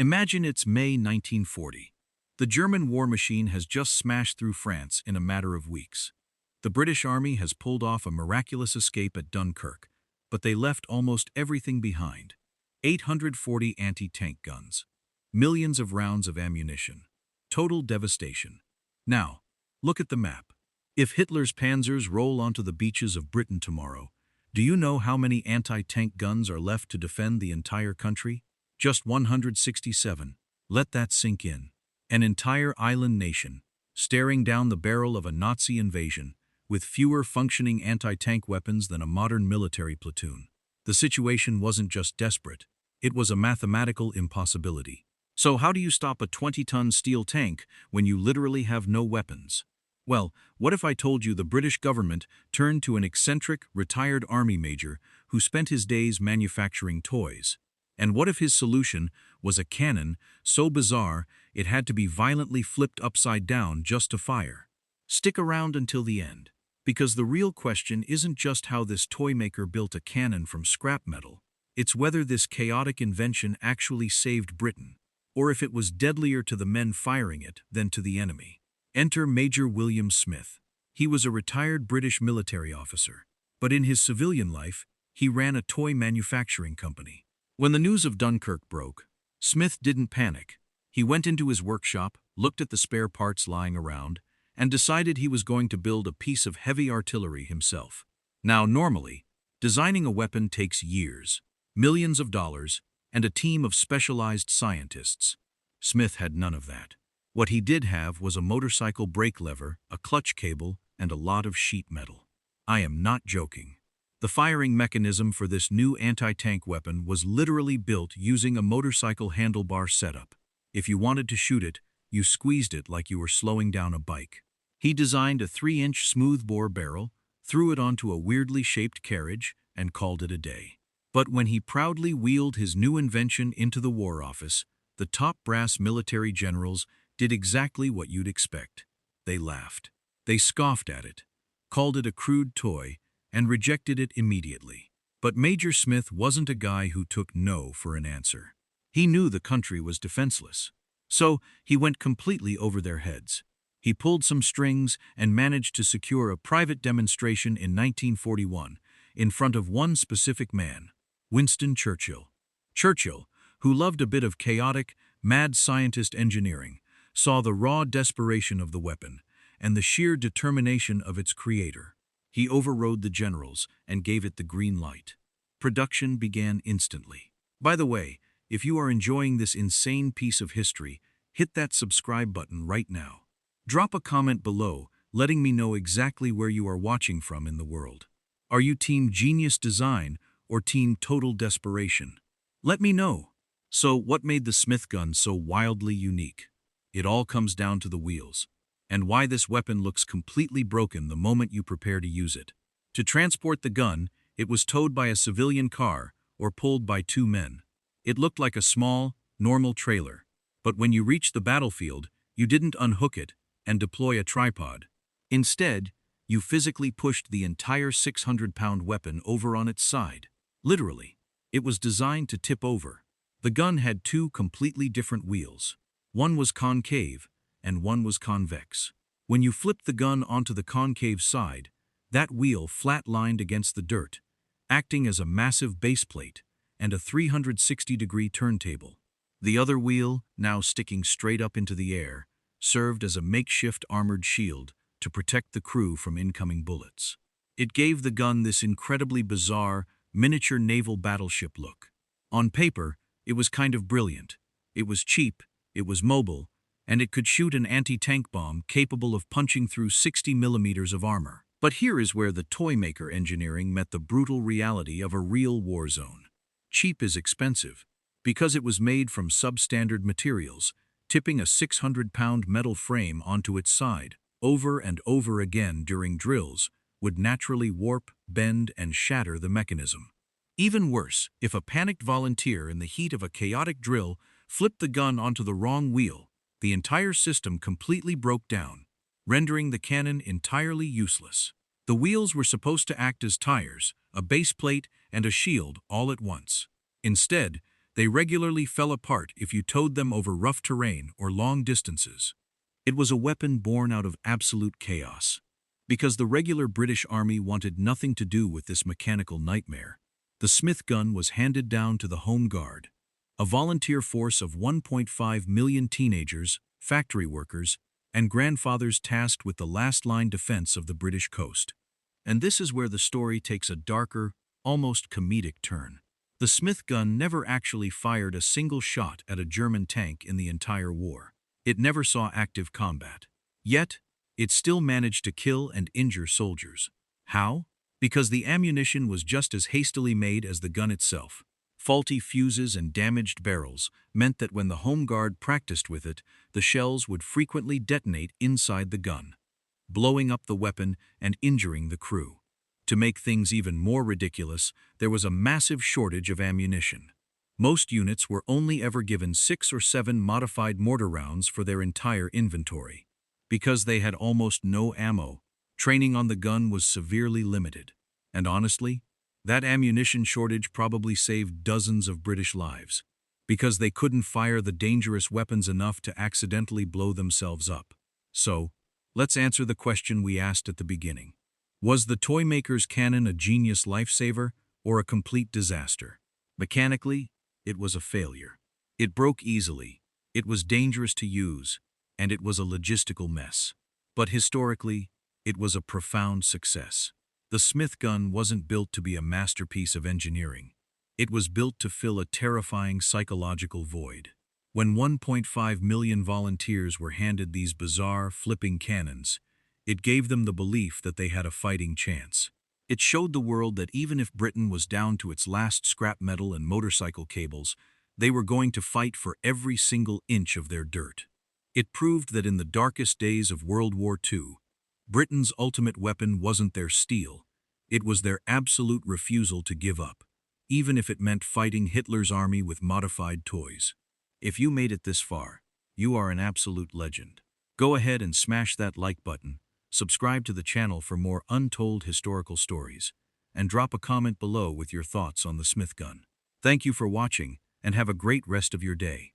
Imagine it's May 1940. The German war machine has just smashed through France in a matter of weeks. The British Army has pulled off a miraculous escape at Dunkirk, but they left almost everything behind. 840 anti-tank guns, millions of rounds of ammunition, total devastation. Now, look at the map. If Hitler's panzers roll onto the beaches of Britain tomorrow, do you know how many anti-tank guns are left to defend the entire country? Just 167. Let that sink in. An entire island nation, staring down the barrel of a Nazi invasion, with fewer functioning anti-tank weapons than a modern military platoon. The situation wasn't just desperate, it was a mathematical impossibility. So how do you stop a 20-ton steel tank when you literally have no weapons? Well, what if I told you the British government turned to an eccentric, retired army major who spent his days manufacturing toys? And what if his solution was a cannon so bizarre it had to be violently flipped upside down just to fire? Stick around until the end, because the real question isn't just how this toy maker built a cannon from scrap metal. It's whether this chaotic invention actually saved Britain, or if it was deadlier to the men firing it than to the enemy. Enter Major William Smith. He was a retired British military officer, but in his civilian life, he ran a toy manufacturing company. When the news of Dunkirk broke, Smith didn't panic. He went into his workshop, looked at the spare parts lying around, and decided he was going to build a piece of heavy artillery himself. Now, normally, designing a weapon takes years, millions of dollars, and a team of specialized scientists. Smith had none of that. What he did have was a motorcycle brake lever, a clutch cable, and a lot of sheet metal. I am not joking. The firing mechanism for this new anti-tank weapon was literally built using a motorcycle handlebar setup. If you wanted to shoot it, you squeezed it like you were slowing down a bike. He designed a 3-inch smoothbore barrel, threw it onto a weirdly shaped carriage, and called it a day. But when he proudly wheeled his new invention into the War Office, the top brass military generals did exactly what you'd expect. They laughed. They scoffed at it, called it a crude toy, and rejected it immediately. But Major Smith wasn't a guy who took no for an answer. He knew the country was defenseless. So he went completely over their heads. He pulled some strings and managed to secure a private demonstration in 1941 in front of one specific man, Winston Churchill. Churchill, who loved a bit of chaotic, mad scientist engineering, saw the raw desperation of the weapon and the sheer determination of its creator. He overrode the generals and gave it the green light. Production began instantly. By the way, if you are enjoying this insane piece of history, hit that subscribe button right now. Drop a comment below, letting me know exactly where you are watching from in the world. Are you Team Genius Design or Team Total Desperation? Let me know. So, what made the Smith gun so wildly unique? It all comes down to the wheels, and why this weapon looks completely broken the moment you prepare to use it. To transport the gun, it was towed by a civilian car or pulled by 2 men. It looked like a small, normal trailer, but when you reached the battlefield, you didn't unhook it and deploy a tripod. Instead, you physically pushed the entire 600-pound weapon over on its side. Literally, it was designed to tip over. The gun had 2 completely different wheels. One was concave, and one was convex. When you flipped the gun onto the concave side, that wheel flat-lined against the dirt, acting as a massive base plate and a 360-degree turntable. The other wheel, now sticking straight up into the air, served as a makeshift armored shield to protect the crew from incoming bullets. It gave the gun this incredibly bizarre, miniature naval battleship look. On paper, it was kind of brilliant. It was cheap, it was mobile, and it could shoot an anti-tank bomb capable of punching through 60 millimeters of armor. But here is where the toy maker engineering met the brutal reality of a real war zone. Cheap is expensive, because it was made from substandard materials. Tipping a 600-pound metal frame onto its side over and over again during drills would naturally warp, bend, and shatter the mechanism. Even worse, if a panicked volunteer in the heat of a chaotic drill flipped the gun onto the wrong wheel, the entire system completely broke down, rendering the cannon entirely useless. The wheels were supposed to act as tires, a base plate, and a shield all at once. Instead, They regularly fell apart if you towed them over rough terrain or long distances. It was a weapon born out of absolute chaos. Because the regular British Army wanted nothing to do with this mechanical nightmare, the Smith gun was handed down to the Home Guard, a volunteer force of 1.5 million teenagers, factory workers, and grandfathers tasked with the last-line defense of the British coast. And this is where the story takes a darker, almost comedic turn. The Smith gun never actually fired a single shot at a German tank in the entire war. It never saw active combat. Yet, it still managed to kill and injure soldiers. How? Because the ammunition was just as hastily made as the gun itself. Faulty fuses and damaged barrels meant that when the Home Guard practiced with it, the shells would frequently detonate inside the gun, blowing up the weapon and injuring the crew. To make things even more ridiculous, there was a massive shortage of ammunition. Most units were only ever given 6 or 7 modified mortar rounds for their entire inventory. Because they had almost no ammo, training on the gun was severely limited. And honestly, that ammunition shortage probably saved dozens of British lives, because they couldn't fire the dangerous weapons enough to accidentally blow themselves up. So, let's answer the question we asked at the beginning. Was the toy maker's cannon a genius lifesaver or a complete disaster? Mechanically, it was a failure. It broke easily, it was dangerous to use, and it was a logistical mess. But historically, it was a profound success. The Smith gun wasn't built to be a masterpiece of engineering. It was built to fill a terrifying psychological void. When 1.5 million volunteers were handed these bizarre, flipping cannons, it gave them the belief that they had a fighting chance. It showed the world that even if Britain was down to its last scrap metal and motorcycle cables, they were going to fight for every single inch of their dirt. It proved that in the darkest days of World War II, Britain's ultimate weapon wasn't their steel, it was their absolute refusal to give up, even if it meant fighting Hitler's army with modified toys. If you made it this far, you are an absolute legend. Go ahead and smash that like button, subscribe to the channel for more untold historical stories, and drop a comment below with your thoughts on the Smith gun. Thank you for watching, and have a great rest of your day.